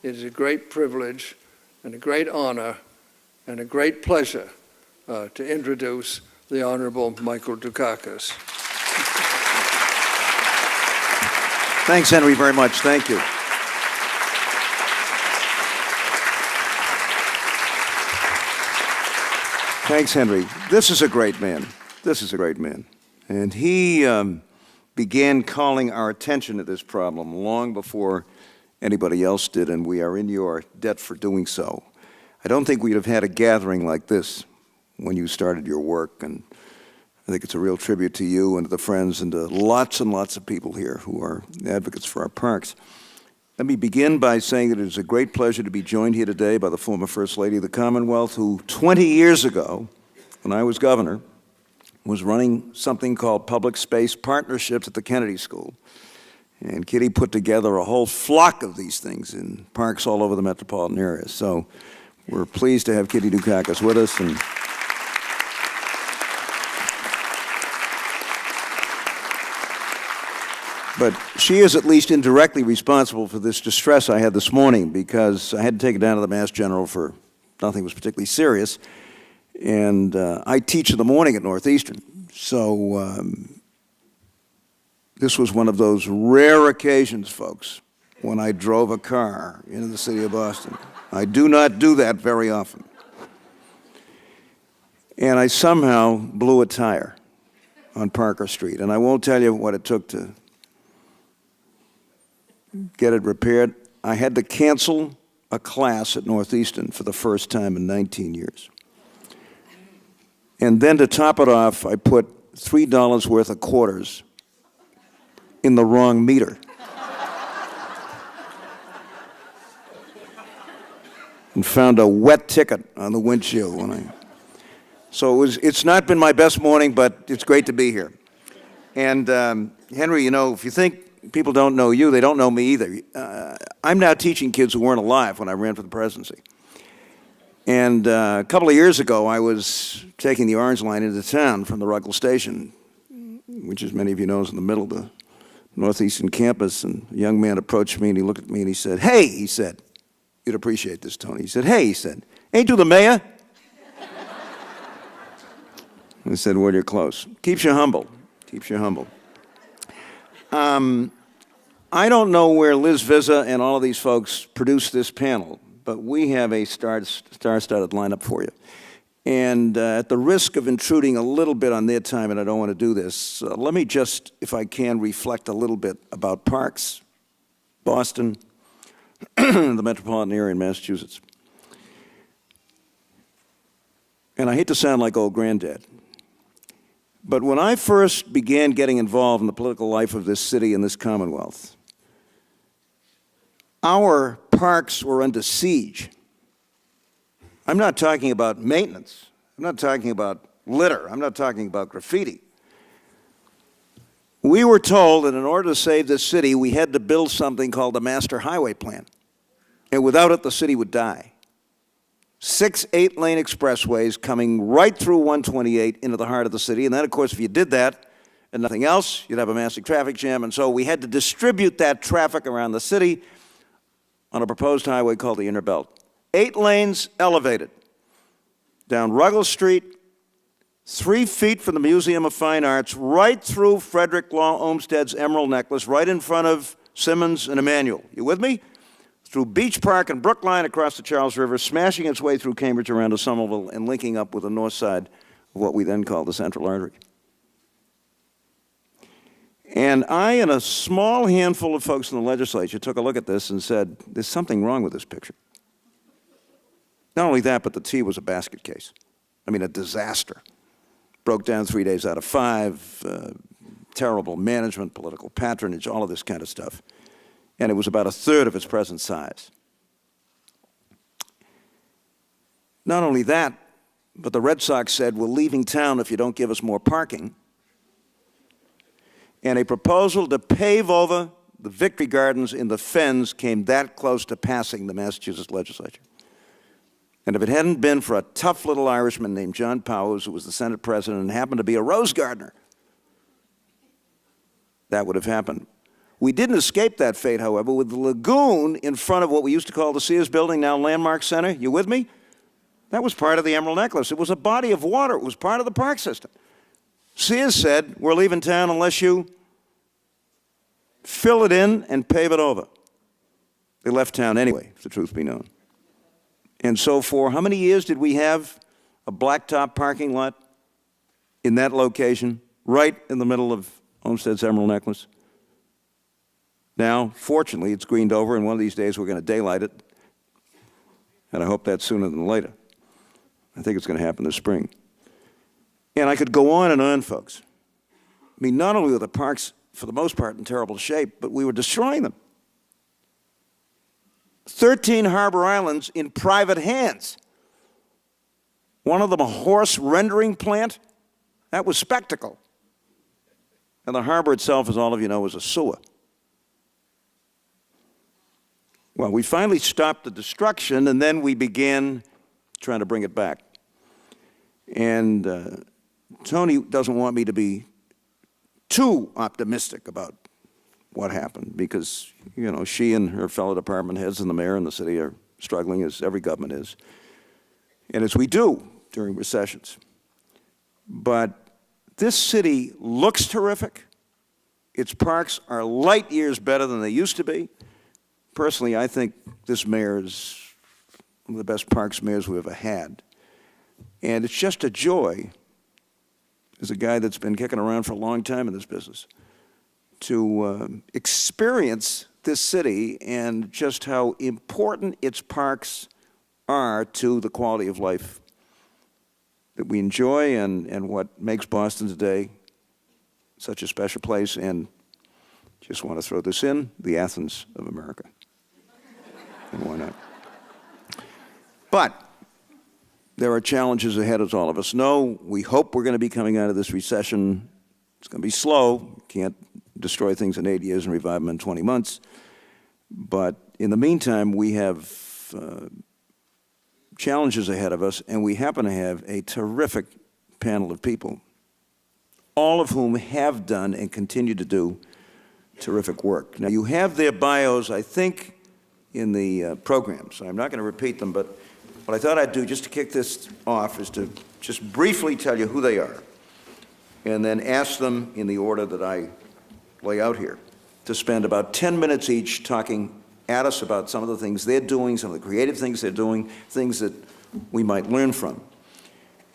it is a great privilege and a great honor and a great pleasure to introduce the Honorable Michael Dukakis. Thanks, Henry, very much. Thank you. Thanks, Henry. This is a great man. This is a great man. And he began calling our attention to this problem long before anybody else did, and we are in your debt for doing so. I don't think we'd have had a gathering like this when you started your work, and I think it's a real tribute to you and to the friends and to lots and lots of people here who are advocates for our parks. Let me begin by saying that it is a great pleasure to be joined here today by the former First Lady of the Commonwealth, who 20 years ago, when I was governor, was running something called Public Space Partnerships at the Kennedy School. And Kitty put together a whole flock of these things in parks all over the metropolitan area. So we're pleased to have Kitty Dukakis with us. And but she is at least indirectly responsible for this distress I had this morning, because I had to take it down to the Mass General for nothing was particularly serious. And I teach in the morning at Northeastern. So this was one of those rare occasions, folks, when I drove a car into the city of Boston. I do not do that very often. And I somehow blew a tire on Parker Street. And I won't tell you what it took to get it repaired. I had to cancel a class at Northeastern for the first time in 19 years. And then to top it off, I put $3 worth of quarters in the wrong meter. And found a wet ticket on the windshield. So it's not been my best morning, but it's great to be here. And Henry, you know, if you think people don't know you, they don't know me either. I'm now teaching kids who weren't alive when I ran for the presidency. And a couple of years ago, I was taking the Orange Line into town from the Ruggles Station, which, as many of you know, is in the middle of the Northeastern campus. And a young man approached me, and he looked at me, and he said, "Hey," he said, "you'd appreciate this, Tony." He said, "Hey," he said, "ain't you the mayor?" I said, "Well, you're close." Keeps you humble. Keeps you humble. I don't know where Liz Vizza and all of these folks produced this panel, but we have a star-studded lineup for you. And at the risk of intruding a little bit on their time, and I don't want to do this, let me just, if I can, reflect a little bit about parks, Boston, the metropolitan area in Massachusetts. And I hate to sound like old granddad, but when I first began getting involved in the political life of this city and this Commonwealth, our parks were under siege. I'm not talking about maintenance. I'm not talking about litter. I'm not talking about graffiti. We were told that in order to save this city, we had to build something called the Master Highway Plan. And without it, the city would die. 6 8-lane expressways coming right through 128 into the heart of the city. And then, of course, if you did that and nothing else, you'd have a massive traffic jam. And so we had to distribute that traffic around the city on a proposed highway called the Inner Belt. 8 lanes elevated down Ruggles Street, 3 feet from the Museum of Fine Arts, right through Frederick Law Olmsted's Emerald Necklace, right in front of Simmons and Emmanuel. You with me? Through Beach Park and Brookline across the Charles River, smashing its way through Cambridge around to Somerville and linking up with the north side of what we then called the Central Artery. And I and a small handful of folks in the legislature took a look at this and said, there's something wrong with this picture. Not only that, but the T was a basket case. I mean, a disaster. Broke down 3 days out of 5, terrible management, political patronage, all of this kind of stuff. And it was about 1/3 of its present size. Not only that, but the Red Sox said, we're leaving town if you don't give us more parking. And a proposal to pave over the Victory Gardens in the Fens came that close to passing the Massachusetts legislature. And if it hadn't been for a tough little Irishman named John Powers, who was the Senate president and happened to be a rose gardener, that would have happened. We didn't escape that fate, however, with the lagoon in front of what we used to call the Sears Building, now Landmark Center. You with me? That was part of the Emerald Necklace. It was a body of water. It was part of the park system. Sears said, we're leaving town unless you fill it in and pave it over. They left town anyway, if the truth be known. And so for how many years did we have a blacktop parking lot in that location, right in the middle of Olmsted's Emerald Necklace? Now, fortunately, it's greened over, and one of these days we're going to daylight it, and I hope that's sooner than later. I think it's going to happen this spring. And I could go on and on, folks. I mean, not only were the parks, for the most part, in terrible shape, but we were destroying them. 13 harbor islands in private hands. One of them a horse rendering plant. That was spectacle. And the harbor itself, as all of you know, was a sewer. Well, we finally stopped the destruction, and then we began trying to bring it back. And Tony doesn't want me to be too optimistic about what happened because, you know, she and her fellow department heads and the mayor and the city are struggling, as every government is, and as we do during recessions. But this city looks terrific. Its parks are light years better than they used to be. Personally, I think this mayor is one of the best parks mayors we've ever had. And it's just a joy, as a guy that's been kicking around for a long time in this business, to experience this city and just how important its parks are to the quality of life that we enjoy and what makes Boston today such a special place. And just want to throw this in, the Athens of America. And why not? But there are challenges ahead, as all of us know. We hope we're going to be coming out of this recession. It's going to be slow. Can't destroy things in 8 years and revive them in 20 months. But in the meantime, we have challenges ahead of us, and we happen to have a terrific panel of people, all of whom have done and continue to do terrific work. Now, you have their bios, I think, in the program, so I'm not going to repeat them, but what I thought I'd do just to kick this off is to just briefly tell you who they are, and then ask them in the order that I lay out here to spend about 10 minutes each talking at us about some of the things they're doing, some of the creative things they're doing, things that we might learn from.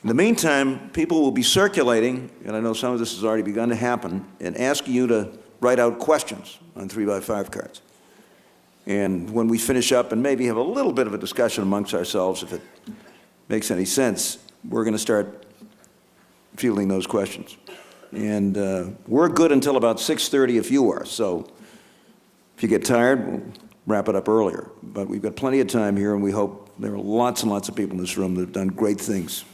In the meantime, people will be circulating, and I know some of this has already begun to happen, and asking you to write out questions on 3x5 cards. And when we finish up and maybe have a little bit of a discussion amongst ourselves, if it makes any sense, we're going to start fielding those questions. And we're good until about 6:30 if you are. So if you get tired, we'll wrap it up earlier. But we've got plenty of time here, and we hope there are lots and lots of people in this room that have done great things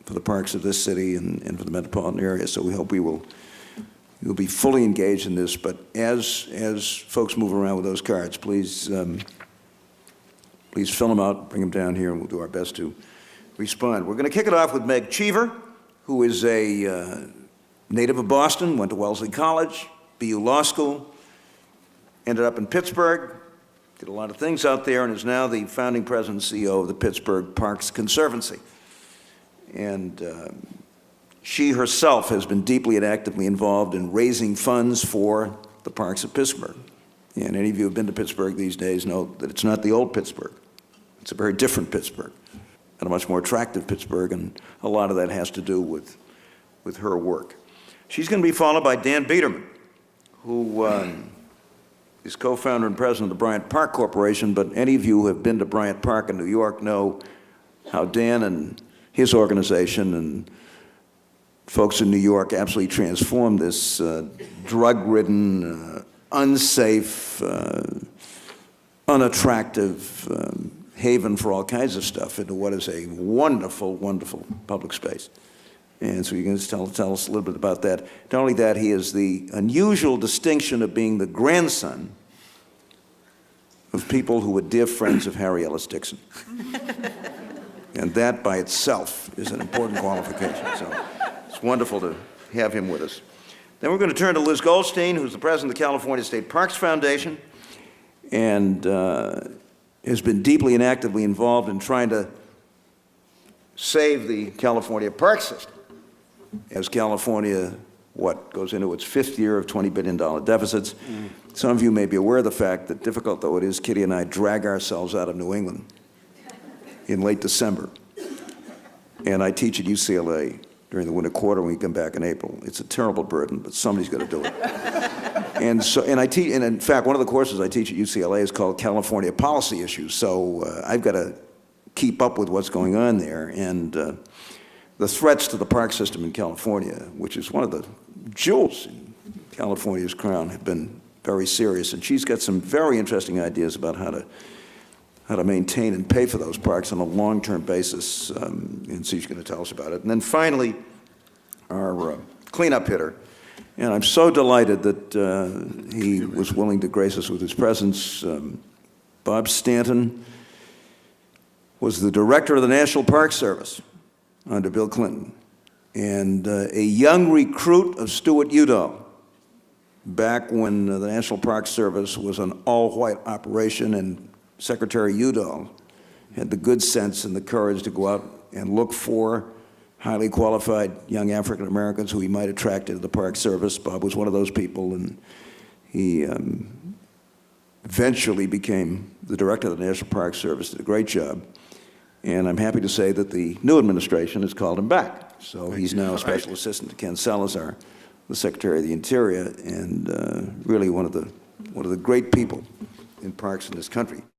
for the parks of this city and for the metropolitan area. So we hope you'll be fully engaged in this. But as folks move around with those cards, please fill them out, bring them down here, and we'll do our best to respond. We're going to kick it off with Meg Cheever, who is a native of Boston, went to Wellesley College, BU Law School, ended up in Pittsburgh, did a lot of things out there, and is now the founding president and CEO of the Pittsburgh Parks Conservancy. And she herself has been deeply and actively involved in raising funds for the parks of Pittsburgh. And any of you who have been to Pittsburgh these days know that it's not the old Pittsburgh. It's a very different Pittsburgh, and a much more attractive Pittsburgh, and a lot of that has to do with her work. She's going to be followed by Dan Biederman, who is co-founder and president of the Bryant Park Corporation, but any of you who have been to Bryant Park in New York know how Dan and his organization and folks in New York absolutely transformed this drug-ridden, unsafe, unattractive haven for all kinds of stuff into what is a wonderful, wonderful public space. And so you can just tell us a little bit about that. Not only that, he has the unusual distinction of being the grandson of people who were dear friends of Harry Ellis Dixon. And that by itself is an important qualification. So it's wonderful to have him with us. Then we're going to turn to Liz Goldstein, who's the president of the California State Parks Foundation, and has been deeply and actively involved in trying to save the California park system. As California, goes into its 5th year of $20 billion deficits. Some of you may be aware of the fact that, difficult though it is, Kitty and I drag ourselves out of New England in late December. And I teach at UCLA during the winter quarter when we come back in April. It's a terrible burden, but somebody's got to do it. And I teach, and in fact, one of the courses I teach at UCLA is called California Policy Issues. So I've got to keep up with what's going on there. And the threats to the park system in California, which is one of the jewels in California's crown, have been very serious. And she's got some very interesting ideas about how to maintain and pay for those parks on a long-term basis, and she's going to tell us about it. And then finally, our cleanup hitter. And I'm so delighted that he was willing to grace us with his presence. Bob Stanton was the director of the National Park Service under Bill Clinton, and a young recruit of Stuart Udall back when the National Park Service was an all-white operation, and Secretary Udall had the good sense and the courage to go out and look for highly qualified young African Americans who he might attract into the Park Service. Bob was one of those people, and he eventually became the director of the National Park Service, did a great job. And I'm happy to say that the new administration has called him back. So he's now a special assistant to Ken Salazar, the Secretary of the Interior, and really one of the great people in parks in this country.